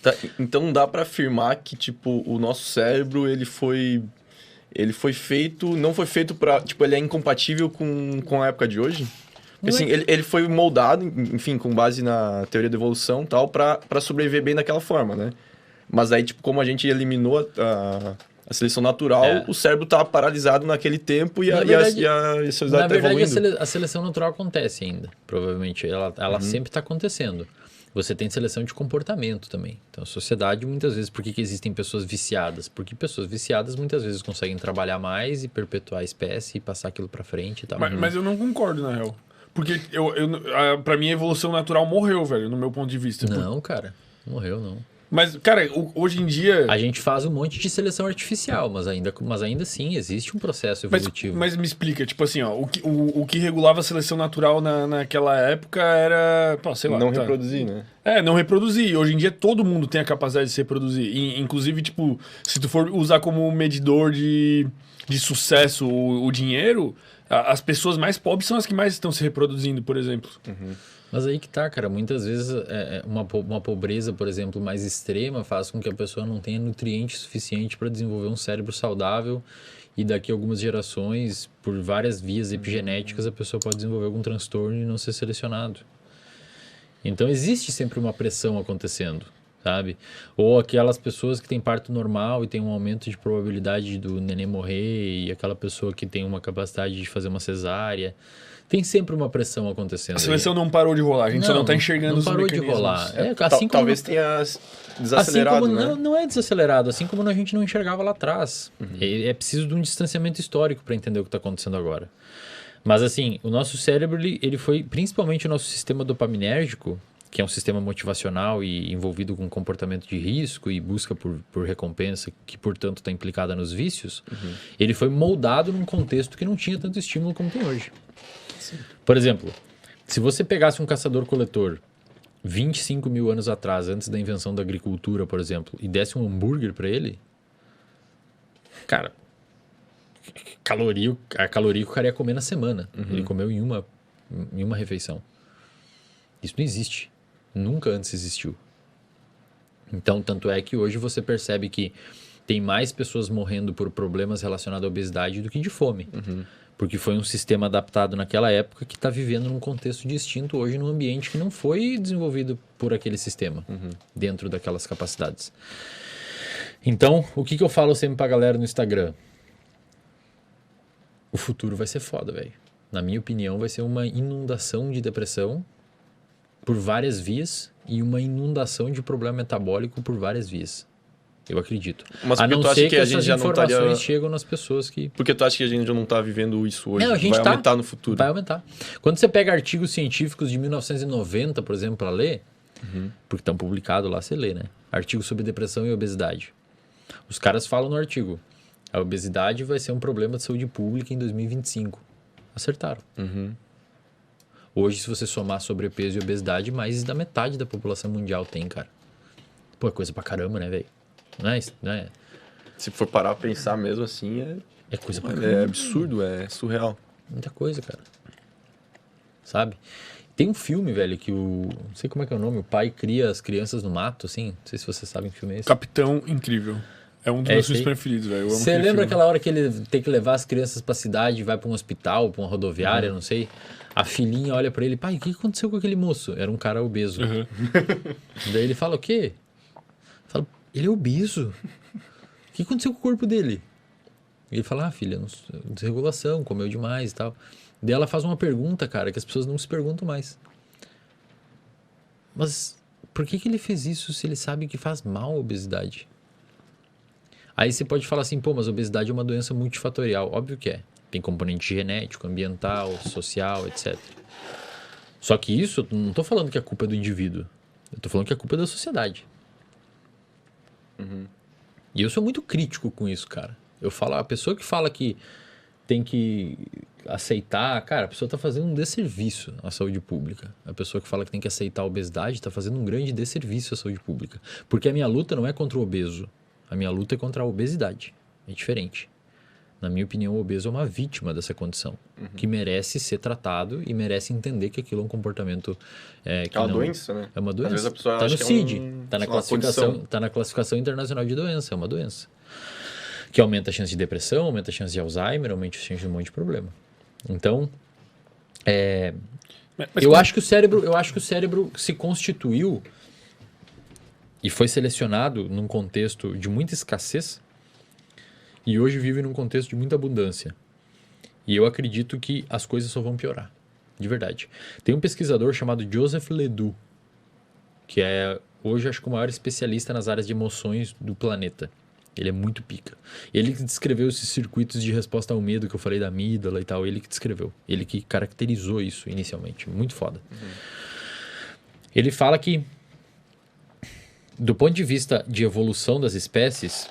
Tá, então dá pra afirmar que, tipo, o nosso cérebro, ele foi feito, não foi feito pra, tipo, ele é incompatível com a época de hoje? Porque, Não é assim, ele foi moldado, enfim, com base na teoria da evolução e tal, pra sobreviver bem daquela forma, né? Mas aí, tipo, como a gente eliminou a seleção natural, É. o cérebro tá paralisado naquele tempo e Na a verdade, sociedade tá evoluindo. a seleção natural acontece ainda, provavelmente. Ela sempre está acontecendo. Você tem seleção de comportamento também. Então, a sociedade, muitas vezes, por que existem pessoas viciadas? Porque pessoas viciadas, muitas vezes, conseguem trabalhar mais e perpetuar a espécie e passar aquilo para frente e tal. Mas eu não concordo, na real. Porque pra mim a evolução natural morreu, velho, no meu ponto de vista. Não, cara. Morreu, não. Mas, cara, hoje em dia. A gente faz um monte de seleção artificial, mas ainda assim existe um processo evolutivo. Mas me explica, tipo assim, ó, o que regulava a seleção natural naquela época era, pô, sei lá. Não reproduzir, né? Não reproduzir. Hoje em dia todo mundo tem a capacidade de se reproduzir. Inclusive, tipo, se tu for usar como medidor de sucesso o dinheiro, as pessoas mais pobres são as que mais estão se reproduzindo, por exemplo. Mas aí que tá, cara. Muitas vezes uma pobreza, por exemplo, mais extrema faz com que a pessoa não tenha nutriente suficiente para desenvolver um cérebro saudável e daqui a algumas gerações, por várias vias epigenéticas, a pessoa pode desenvolver algum transtorno e não ser selecionado. Então existe sempre uma pressão acontecendo, sabe? Ou aquelas pessoas que têm parto normal e tem um aumento de probabilidade do neném morrer e aquela pessoa que tem uma capacidade de fazer uma cesárea. Tem sempre uma pressão acontecendo. A seleção não parou de rolar, a gente só não tá enxergando os mecanismos. Não parou de rolar. Assim Talvez tenha desacelerado, assim como, né? não é desacelerado, assim como a gente não enxergava lá atrás. É preciso de um distanciamento histórico para entender o que está acontecendo agora. Mas assim, o nosso cérebro, ele foi, principalmente o nosso sistema dopaminérgico, que é um sistema motivacional e envolvido com comportamento de risco e busca por recompensa, que portanto está implicada nos vícios, ele foi moldado num contexto que não tinha tanto estímulo como tem hoje. Sim. Por exemplo, se você pegasse um caçador-coletor 25 mil anos atrás, antes da invenção da agricultura, por exemplo, e desse um hambúrguer para ele, cara, a caloria que o cara ia comer na semana. Ele comeu em uma refeição. Isso não existe. Nunca antes existiu. Então, tanto é que hoje você percebe que tem mais pessoas morrendo por problemas relacionados à obesidade do que de fome. Porque foi um sistema adaptado naquela época que está vivendo num contexto distinto hoje, num ambiente que não foi desenvolvido por aquele sistema, dentro daquelas capacidades. Então, o que eu falo sempre pra galera no Instagram? O futuro vai ser foda, velho. Na minha opinião, vai ser uma inundação de depressão por várias vias e uma inundação de problema metabólico por várias vias. Eu acredito. Mas a não tu acha ser que que a gente essas já não estaria... informações chegam nas pessoas que... Porque tu acha que a gente já não tá vivendo isso hoje? Não, a gente vai aumentar no futuro? Vai aumentar. Quando você pega artigos científicos de 1990, por exemplo, para ler, porque estão publicados lá, você lê, né? Artigos sobre depressão e obesidade. Os caras falam no artigo, a obesidade vai ser um problema de saúde pública em 2025. Acertaram. Hoje, se você somar sobrepeso e obesidade, mais da metade da população mundial tem, cara. Pô, é coisa pra caramba, né, velho? Não é? Se for parar pra pensar mesmo assim, É coisa pra caramba. é absurdo, é surreal. Muita coisa, cara. Sabe? Tem um filme, velho, que não sei como é que é o nome, o pai cria as crianças no mato, assim. Não sei se vocês sabem que filme é esse. Capitão Incrível. É um dos meus filmes preferidos, velho. Você lembra filme. aquela hora que ele tem que levar as crianças pra cidade, vai pra um hospital, pra uma rodoviária, não sei. A filhinha olha pra ele, pai, o que aconteceu com aquele moço? Era um cara obeso. Daí ele fala, o quê? Fala, ele é obeso. O que aconteceu com o corpo dele? Ele fala, filha, desregulação, comeu demais e tal. Daí ela faz uma pergunta, cara, que as pessoas não se perguntam mais. Mas por que ele fez isso se ele sabe que faz mal a obesidade? Aí você pode falar assim, pô, mas a obesidade é uma doença multifatorial. Óbvio que é. Tem componente genético, ambiental, social, etc. Só que isso, eu não tô falando que a culpa é do indivíduo. Eu tô falando que a culpa é da sociedade. E eu sou muito crítico com isso, cara. Eu falo, a pessoa que fala que tem que aceitar, cara, a pessoa tá fazendo um desserviço à saúde pública. A pessoa que fala que tem que aceitar a obesidade tá fazendo um grande desserviço à saúde pública. Porque a minha luta não é contra o obeso. A minha luta é contra a obesidade. É diferente. Na minha opinião, o obeso é uma vítima dessa condição, que merece ser tratado e merece entender que aquilo é um comportamento que É uma não... doença, né? É uma Às doença. vezes a pessoa Está no acha que é CID, uma classificação, condição. tá na classificação internacional de doença, é uma doença. Que aumenta a chance de depressão, aumenta a chance de Alzheimer, aumenta a chance de um monte de problema. Então, eu acho que o cérebro se constituiu e foi selecionado num contexto de muita escassez e hoje vive num contexto de muita abundância. E eu acredito que as coisas só vão piorar, de verdade. Tem um pesquisador chamado Joseph Ledoux, que é hoje acho que o maior especialista nas áreas de emoções do planeta. Ele é muito pica. Ele que descreveu esses circuitos de resposta ao medo que eu falei da amígdala e tal, ele que descreveu. Ele que caracterizou isso inicialmente. Muito foda. Ele fala que, do ponto de vista de evolução das espécies,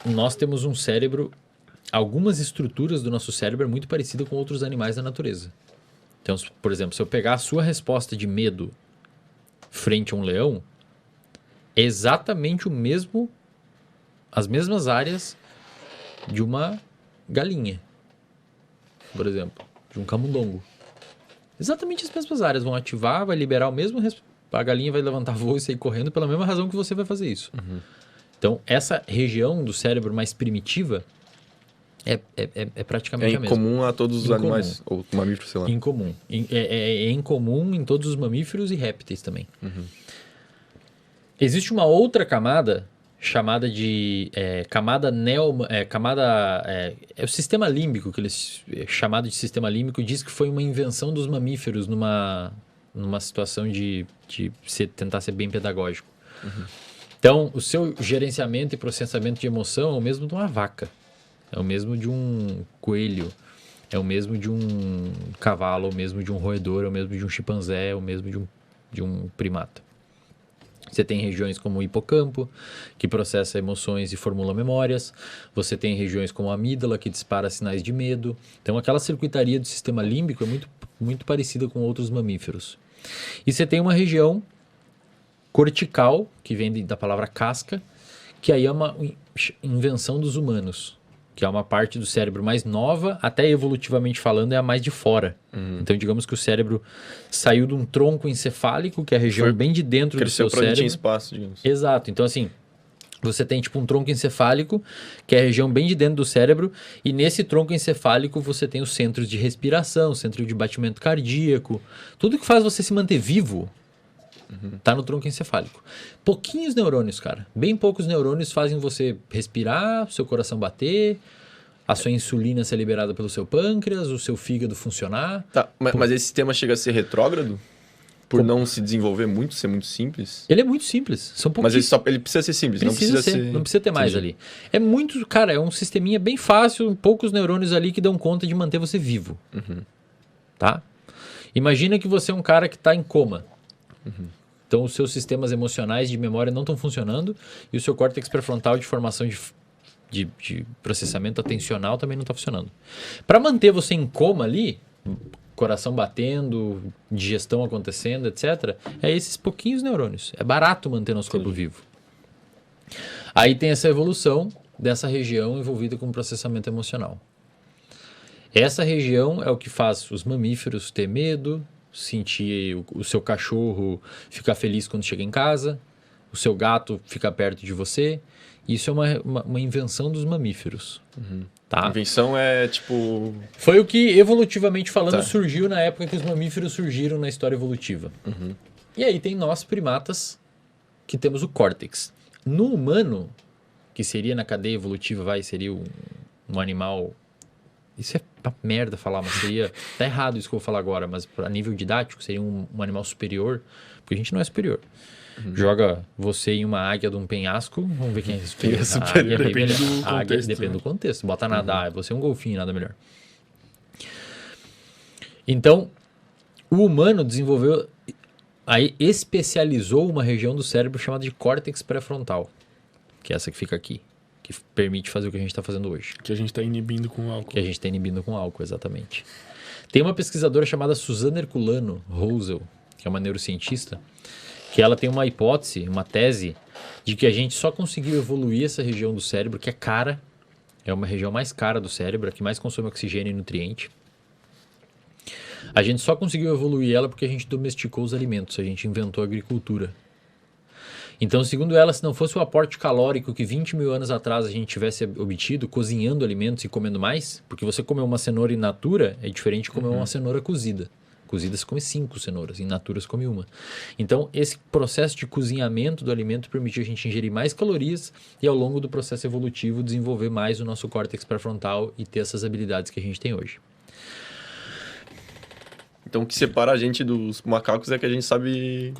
nós temos um cérebro, algumas estruturas do nosso cérebro é muito parecida com outros animais da natureza. Então, por exemplo, se eu pegar a sua resposta de medo frente a um leão, é exatamente as mesmas áreas de uma galinha, por exemplo, de um camundongo. Exatamente as mesmas áreas vão ativar, vai liberar o mesmo... A galinha vai levantar voo e sair correndo pela mesma razão que você vai fazer isso. Então, essa região do cérebro mais primitiva é praticamente a mesma. É incomum a todos os animais, ou mamíferos, sei lá. Incomum. É incomum em todos os mamíferos e répteis também. Existe uma outra camada chamada de camada o sistema límbico, que eles chamado de sistema límbico, diz que foi uma invenção dos mamíferos numa situação de tentar ser bem pedagógico. Então, o seu gerenciamento e processamento de emoção é o mesmo de uma vaca, é o mesmo de um coelho, é o mesmo de um cavalo, é o mesmo de um roedor, é o mesmo de um chimpanzé, é o mesmo de um primata. Você tem regiões como o hipocampo, que processa emoções e formula memórias. Você tem regiões como a amígdala, que dispara sinais de medo. Então, aquela circuitaria do sistema límbico é muito, muito parecida com outros mamíferos. E você tem uma região cortical, que vem da palavra casca, que aí é uma invenção dos humanos, que é uma parte do cérebro mais nova, até evolutivamente falando, é a mais de fora. Então, digamos que o cérebro saiu de um tronco encefálico, que é a região bem de dentro do seu cérebro. Cresceu para espaço, digamos. Exato. Então, assim, você tem tipo um tronco encefálico, que é a região bem de dentro do cérebro, e nesse tronco encefálico você tem os centros de respiração, centro de batimento cardíaco, tudo que faz você se manter vivo tá no tronco encefálico. Pouquinhos neurônios, cara. Bem poucos neurônios fazem você respirar, seu coração bater, a sua insulina ser liberada pelo seu pâncreas, o seu fígado funcionar. Tá, mas esse sistema chega a ser retrógrado? Por não se desenvolver muito, ser muito simples? Ele é muito simples. São pouquinhos. Mas ele precisa ser simples, não precisa ter mais ali. É muito, cara, é um sisteminha bem fácil, poucos neurônios ali que dão conta de manter você vivo. Tá? Imagina que você é um cara que está em coma. Então, os seus sistemas emocionais de memória não estão funcionando e o seu córtex pré-frontal de formação de processamento atencional também não está funcionando. Para manter você em coma ali, coração batendo, digestão acontecendo, etc., é esses pouquinhos neurônios. É barato manter nosso corpo vivo. Aí tem essa evolução dessa região envolvida com processamento emocional. Essa região é o que faz os mamíferos ter medo, sentir o seu cachorro ficar feliz quando chega em casa, o seu gato ficar perto de você. Isso é uma invenção dos mamíferos. Tá? Invenção é tipo... Foi o que, evolutivamente falando, surgiu na época que os mamíferos surgiram na história evolutiva. E aí tem nós, primatas, que temos o córtex. No humano, que seria na cadeia evolutiva, seria um animal... Isso é uma merda falar, mas seria... Tá errado isso que eu vou falar agora, mas a nível didático seria um animal superior, porque a gente não é superior. Joga você em uma águia de um penhasco, vamos ver quem é superior. Depende do contexto. Bota a nadar, você é um golfinho, nada melhor. Então, o humano desenvolveu, aí especializou uma região do cérebro chamada de córtex pré-frontal, que é essa que fica aqui, que permite fazer o que a gente está fazendo hoje. Que a gente está inibindo com álcool. Que a gente está inibindo com álcool, exatamente. Tem uma pesquisadora chamada Suzana Herculano Rosel, que é uma neurocientista, que ela tem uma hipótese, uma tese, de que a gente só conseguiu evoluir essa região do cérebro, que é cara, É uma região mais cara do cérebro, a que mais consome oxigênio e nutriente. A gente só conseguiu evoluir ela porque a gente domesticou os alimentos, a gente inventou a agricultura. Então, segundo ela, se não fosse o aporte calórico que 20 mil anos atrás a gente tivesse obtido cozinhando alimentos e comendo mais, porque você comer uma cenoura in natura é diferente de comer uma cenoura cozida. Cozida se come 5 cenouras, in natura se come uma. Então, esse processo de cozinhamento do alimento permitiu a gente ingerir mais calorias e, ao longo do processo evolutivo, desenvolver mais o nosso córtex pré-frontal e ter essas habilidades que a gente tem hoje. Então, o que separa a gente dos macacos é que a gente sabe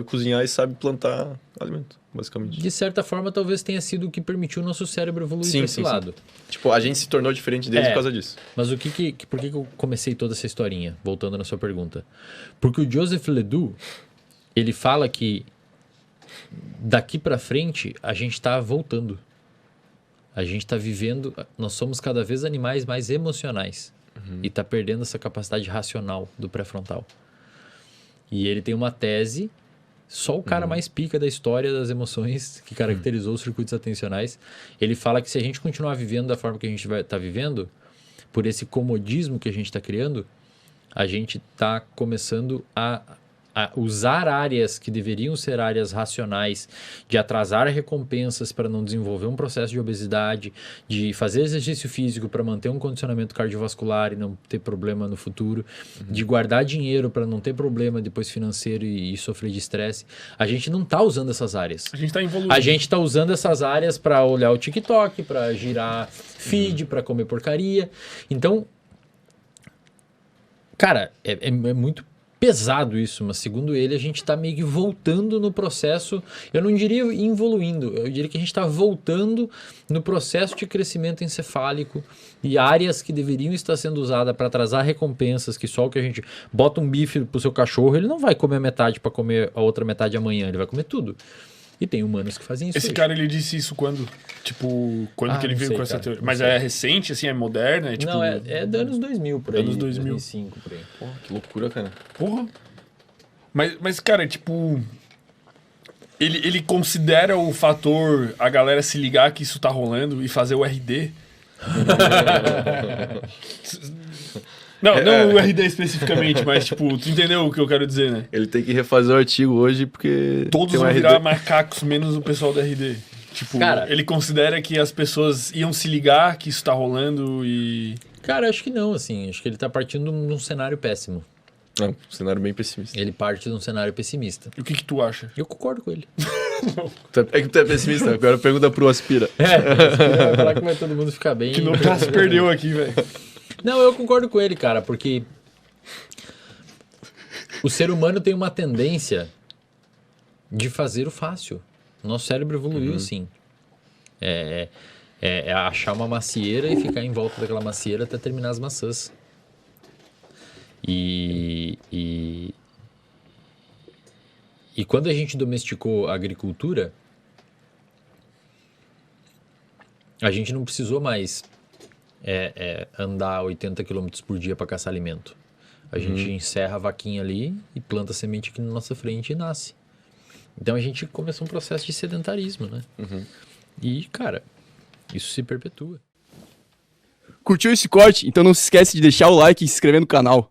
cozinhar e sabe plantar alimento, basicamente. De certa forma, talvez tenha sido o que permitiu o nosso cérebro evoluir para esse lado. Tipo, a gente se tornou diferente deles por causa disso. Mas por que eu comecei toda essa historinha? Voltando na sua pergunta. Porque o Joseph Ledoux, ele fala que daqui para frente a gente está voltando. A gente está vivendo... Nós somos cada vez animais mais emocionais. E está perdendo essa capacidade racional do pré-frontal. E ele tem uma tese, só o cara mais pica da história das emoções, que caracterizou os circuitos atencionais, ele fala que se a gente continuar vivendo da forma que a gente está vivendo, por esse comodismo que a gente está criando, a gente está começando a usar áreas que deveriam ser áreas racionais, de atrasar recompensas para não desenvolver um processo de obesidade, de fazer exercício físico para manter um condicionamento cardiovascular e não ter problema no futuro, de guardar dinheiro para não ter problema depois financeiro e sofrer de estresse. A gente não está usando essas áreas. A gente está evoluindo. A gente está usando essas áreas para olhar o TikTok, para girar feed, para comer porcaria. Então, cara, é muito pesado isso, mas segundo ele a gente está meio que voltando no processo, eu não diria evoluindo, eu diria que a gente está voltando no processo de crescimento encefálico e áreas que deveriam estar sendo usadas para atrasar recompensas, que só o que a gente bota um bife pro seu cachorro, ele não vai comer a metade para comer a outra metade amanhã, ele vai comer tudo. E tem humanos que fazem isso. Esse cara, ele disse isso quando? Tipo, quando que ele veio com essa teoria? Mas é recente, assim, é moderna? É, tipo... Não, é dos anos 2000, por aí. Anos 2000. 2005, por aí. Porra, que loucura, cara. Porra. Mas cara, tipo... Ele considera o fator a galera se ligar que isso tá rolando e fazer o RD? Não o RD especificamente, mas tipo, tu entendeu o que eu quero dizer, né? Ele tem que refazer o artigo hoje porque... Todos vão virar macacos, menos o pessoal do RD. Tipo, cara, ele considera que as pessoas iam se ligar que isso tá rolando e... Cara, acho que não, assim. Acho que ele tá partindo de um cenário péssimo. É um cenário bem pessimista. Ele parte de um cenário pessimista. E o que tu acha? Eu concordo com ele. É que tu é pessimista, agora pergunta pro Aspira. Aspira vai falar que vai todo mundo ficar bem. Que no caso perdeu aqui, velho. Não, eu concordo com ele, cara, porque o ser humano tem uma tendência de fazer o fácil. Nosso cérebro evoluiu assim. É achar uma macieira e ficar em volta daquela macieira até terminar as maçãs. E quando a gente domesticou a agricultura, a gente não precisou mais andar 80 km por dia para caçar alimento. A gente encerra a vaquinha ali e planta a semente aqui na nossa frente e nasce. Então a gente começou um processo de sedentarismo, né? E, cara, isso se perpetua. Curtiu esse corte? Então não se esquece de deixar o like e se inscrever no canal.